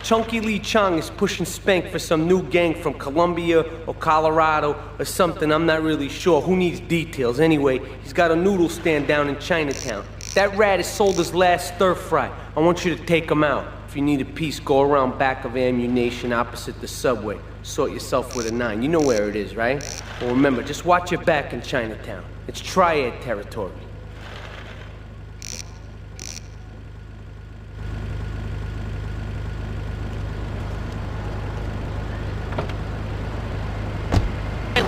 Chunky Lee Chong is pushing Spank for some new gang from Colombia or Colorado or something, I'm not really sure. Who needs details? Anyway, he's got a noodle stand down in Chinatown. That rat has sold his last stir fry. I want you to take him out. If you need a piece, go around back of Ammunition opposite the subway. Sort yourself with a 9. You know where it is, right? Well, remember, just watch your back in Chinatown. It's triad territory.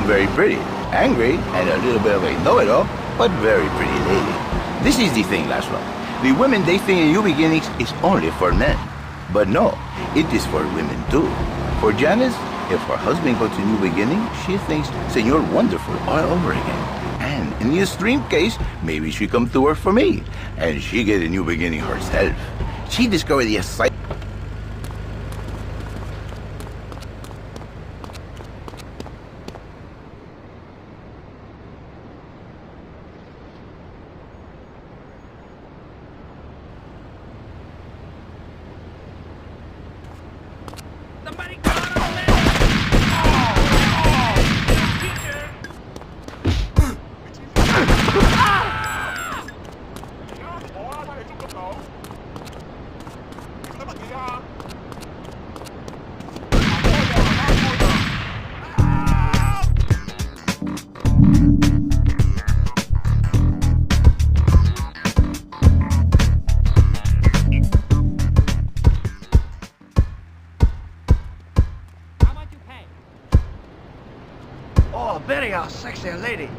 Very pretty, angry, and a little bit of a know-it-all, but very pretty lady. This is the thing, Laszlo. The women they think in New Beginnings is only for men. But no, it is for women too. For Janice, if her husband goes to New Beginning, she thinks Senor Wonderful all over again. And in the extreme case, maybe she come to work for me, and she get a new beginning herself. She discovered the excitement. Somebody call him, man! Oh, very sexy lady.